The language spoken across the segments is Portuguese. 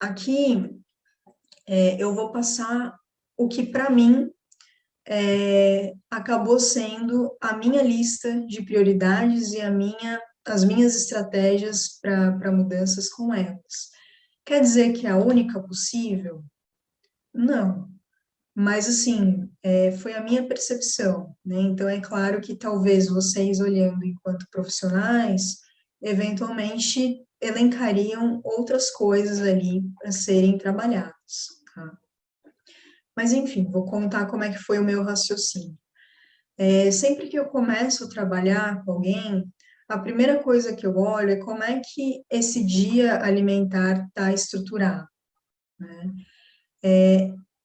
Aqui eu vou passar o que, para mim, acabou sendo a minha lista de prioridades e as minhas estratégias para mudanças com elas. Quer dizer que é a única possível? Não. Mas, assim, foi a minha percepção, né? Então, é claro que talvez vocês, olhando enquanto profissionais, eventualmente elencariam outras coisas ali para serem trabalhadas, tá? Mas, enfim, vou contar como é que foi o meu raciocínio. Sempre que eu começo a trabalhar com alguém, a primeira coisa que eu olho é como é que esse dia alimentar está estruturado, né?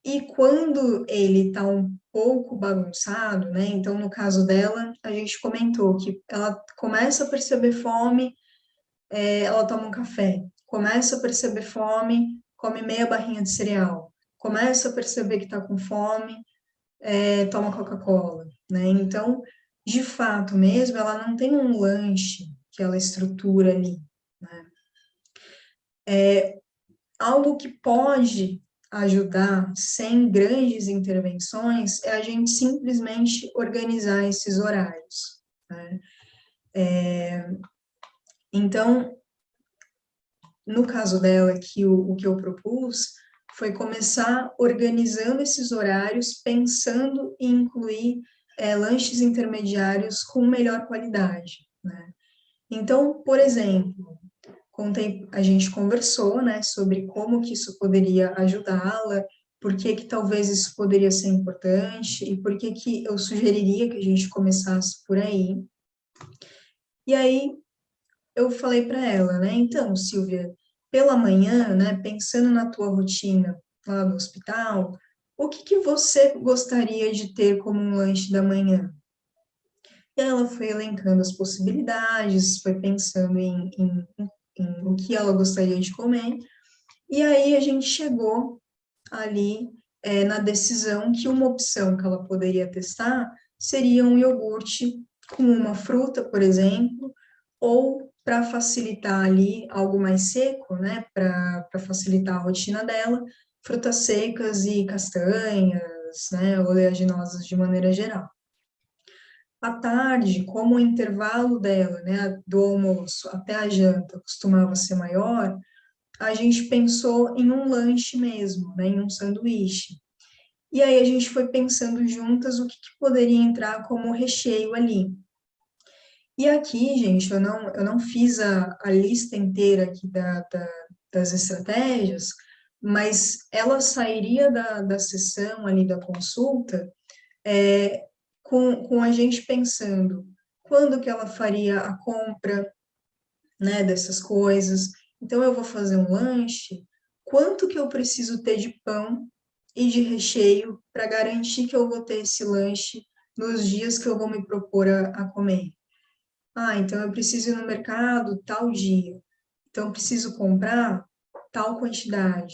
E quando ele está um pouco bagunçado, né? Então, no caso dela, a gente comentou que ela começa a perceber fome, ela toma um café. Começa a perceber fome, come meia barrinha de cereal. Começa a perceber que está com fome, toma Coca-Cola, né? Então, de fato mesmo, ela não tem um lanche que ela estrutura ali, né? Algo que pode ajudar sem grandes intervenções é a gente simplesmente organizar esses horários, né? Então, no caso dela, que o que eu propus foi começar organizando esses horários, pensando em incluir lanches intermediários com melhor qualidade, né? Então, por exemplo, a gente conversou, né, sobre como que isso poderia ajudá-la, por que que talvez isso poderia ser importante e por que que eu sugeriria que a gente começasse por aí. E aí eu falei para ela, né, então, Silvia, pela manhã, né, pensando na tua rotina lá no hospital, o que que você gostaria de ter como um lanche da manhã? E ela foi elencando as possibilidades, foi pensando em o que ela gostaria de comer, e aí a gente chegou ali na decisão que uma opção que ela poderia testar seria um iogurte com uma fruta, por exemplo, ou para facilitar ali algo mais seco, né, para facilitar a rotina dela, frutas secas e castanhas, né, oleaginosas de maneira geral. À tarde, como o intervalo dela, né, do almoço até a janta costumava ser maior, a gente pensou em um lanche mesmo, né, em um sanduíche. E aí a gente foi pensando juntas o que, que poderia entrar como recheio ali. E aqui, gente, eu não fiz a lista inteira aqui das estratégias, mas ela sairia da sessão ali da consulta com a gente pensando quando que ela faria a compra, né, dessas coisas. Então, eu vou fazer um lanche, quanto que eu preciso ter de pão e de recheio para garantir que eu vou ter esse lanche nos dias que eu vou me propor a comer? Ah, então eu preciso ir no mercado tal dia. Então, eu preciso comprar tal quantidade.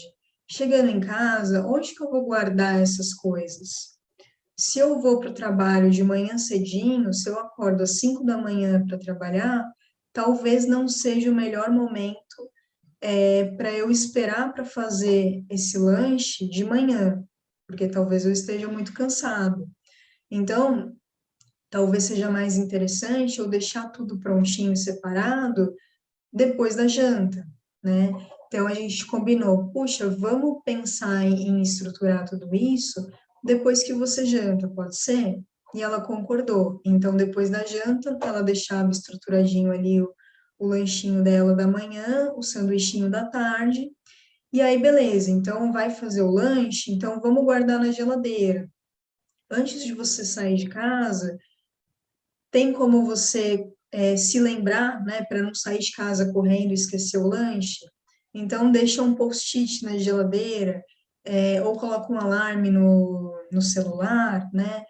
Chegando em casa, onde que eu vou guardar essas coisas? Se eu vou para o trabalho de manhã cedinho, se eu acordo às 5 da manhã para trabalhar, talvez não seja o melhor momento para eu esperar para fazer esse lanche de manhã, porque talvez eu esteja muito cansado. Então, talvez seja mais interessante eu deixar tudo prontinho e separado depois da janta, né? Então, a gente combinou, puxa, vamos pensar em estruturar tudo isso depois que você janta, pode ser? E ela concordou. Então, depois da janta, ela deixava estruturadinho ali o lanchinho dela da manhã, o sanduichinho da tarde, e aí, beleza, então vai fazer o lanche, então vamos guardar na geladeira. Antes de você sair de casa, tem como você se lembrar, né, para não sair de casa correndo e esquecer o lanche? Então, deixa um post-it na geladeira, ou coloca um alarme no celular, né?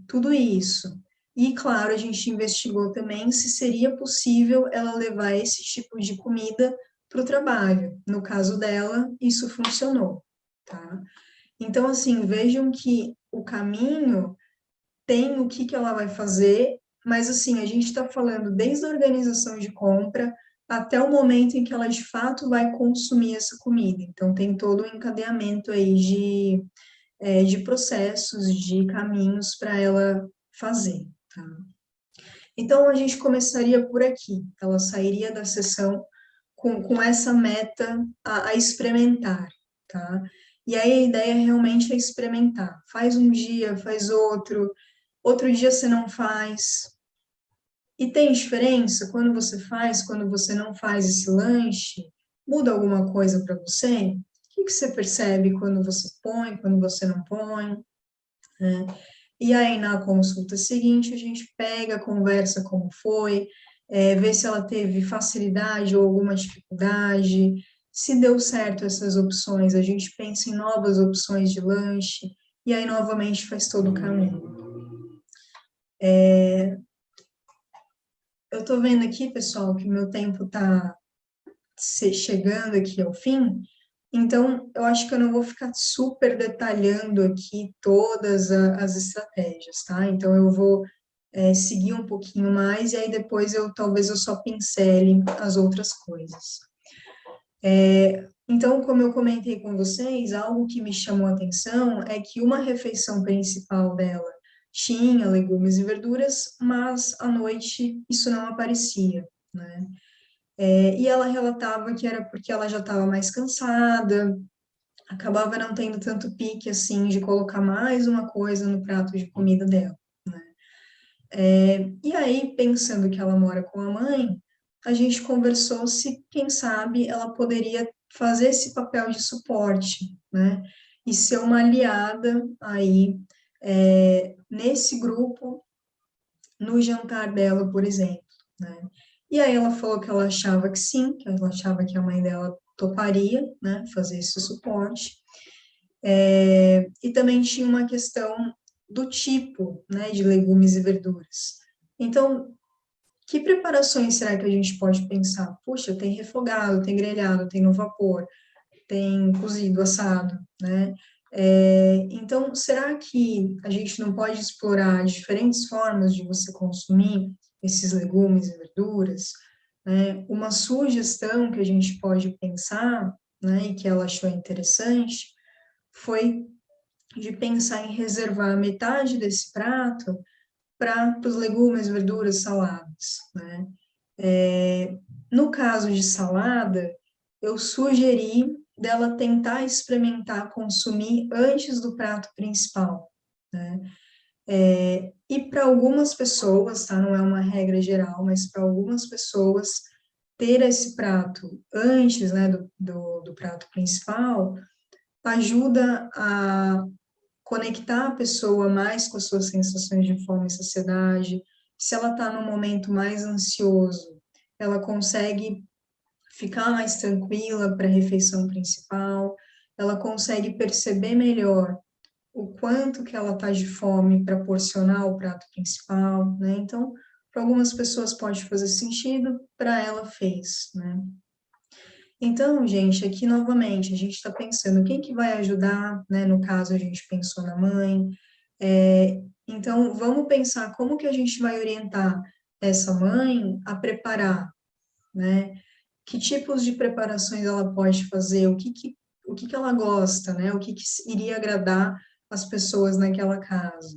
Tudo isso. E, claro, a gente investigou também se seria possível ela levar esse tipo de comida para o trabalho. No caso dela, isso funcionou, tá? Então, assim, vejam que o caminho tem o que ela vai fazer, mas assim, a gente está falando desde a organização de compra até o momento em que ela de fato vai consumir essa comida. Então, tem todo um encadeamento aí de processos, de caminhos para ela fazer, tá? Então, a gente começaria por aqui. Ela sairia da sessão com essa meta a experimentar, tá? E aí a ideia realmente é experimentar. Faz um dia, faz outro dia você não faz. E tem diferença quando você faz, quando você não faz esse lanche? Muda alguma coisa para você? O que que você percebe quando você põe, quando você não põe, né? E aí, na consulta seguinte, a gente pega, conversa como foi, vê se ela teve facilidade ou alguma dificuldade. Se deu certo essas opções, a gente pensa em novas opções de lanche, e aí, novamente, faz todo o caminho. Eu tô vendo aqui, pessoal, que o meu tempo tá chegando aqui ao fim, então eu acho que eu não vou ficar super detalhando aqui todas as estratégias, tá? Então eu vou seguir um pouquinho mais e aí depois talvez eu só pincele as outras coisas. Então, como eu comentei com vocês, algo que me chamou a atenção é que uma refeição principal dela tinha legumes e verduras, mas à noite isso não aparecia, né? E ela relatava que era porque ela já estava mais cansada, acabava não tendo tanto pique assim de colocar mais uma coisa no prato de comida dela. E aí, pensando que ela mora com a mãe, a gente conversou se, quem sabe, ela poderia fazer esse papel de suporte, né? E ser uma aliada aí nesse grupo, no jantar dela, por exemplo, né? E aí ela falou que ela achava que sim, que ela achava que a mãe dela toparia, né, fazer esse suporte. E também tinha uma questão do tipo, né, de legumes e verduras. Então, que preparações será que a gente pode pensar? Puxa, tem refogado, tem grelhado, tem no vapor, tem cozido, assado, né? Então, será que a gente não pode explorar diferentes formas de você consumir esses legumes e verduras? Né? Uma sugestão que a gente pode pensar, né, e que ela achou interessante, foi de pensar em reservar metade desse prato para os legumes, verduras, saladas, né? No caso de salada, eu sugeri dela tentar experimentar consumir antes do prato principal, né? E para algumas pessoas, tá? Não é uma regra geral, mas para algumas pessoas, ter esse prato antes, né, do prato principal ajuda a conectar a pessoa mais com as suas sensações de fome e saciedade. Se ela está num momento mais ansioso, ela consegue ficar mais tranquila para a refeição principal, ela consegue perceber melhor o quanto que ela está de fome para porcionar o prato principal, né? Então, para algumas pessoas pode fazer sentido, para ela fez, né? Então, gente, aqui novamente, a gente está pensando quem que vai ajudar, né? No caso, a gente pensou na mãe. Então, vamos pensar como que a gente vai orientar essa mãe a preparar, né? Que tipos de preparações ela pode fazer, o que ela gosta, né? O que iria agradar as pessoas naquela casa.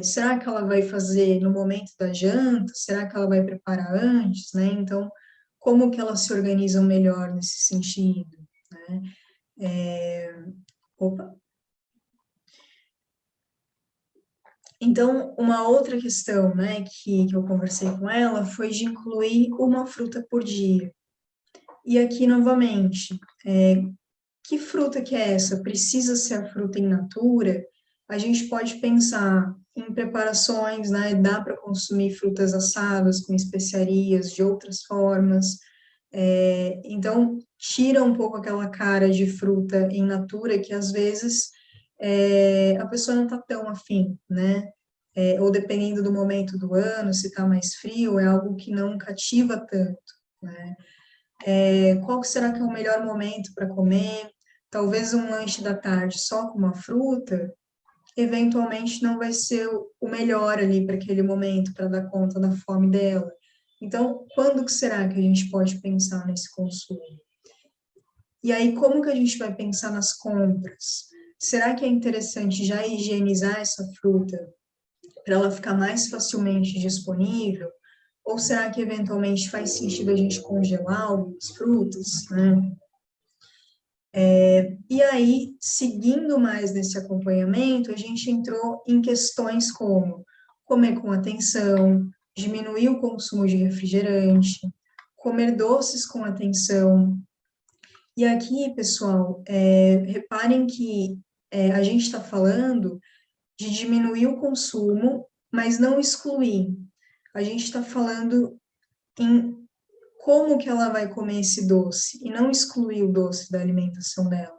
Será que ela vai fazer no momento da janta? Será que ela vai preparar antes, né? Então, como que elas se organizam melhor nesse sentido, né? Opa. Então, uma outra questão, né, que eu conversei com ela foi de incluir uma fruta por dia. E aqui, novamente, que fruta que é essa? Precisa ser a fruta in natura? A gente pode pensar em preparações, né? Dá para consumir frutas assadas com especiarias de outras formas. Então, tira um pouco aquela cara de fruta in natura que às vezes a pessoa não está tão afim, né? Ou dependendo do momento do ano, se está mais frio, é algo que não cativa tanto, né? Qual que será que é o melhor momento para comer? Talvez um lanche da tarde só com uma fruta, eventualmente não vai ser o melhor ali para aquele momento, para dar conta da fome dela. Então, quando que será que a gente pode pensar nesse consumo? E aí, como que a gente vai pensar nas compras? Será que é interessante já higienizar essa fruta para ela ficar mais facilmente disponível? Ou será que eventualmente faz sentido a gente congelar algumas frutas, né? E aí, seguindo mais nesse acompanhamento, a gente entrou em questões como comer com atenção, diminuir o consumo de refrigerante, comer doces com atenção. E aqui, pessoal, reparem que a gente está falando de diminuir o consumo, mas não excluir. A gente está falando em como que ela vai comer esse doce e não excluir o doce da alimentação dela.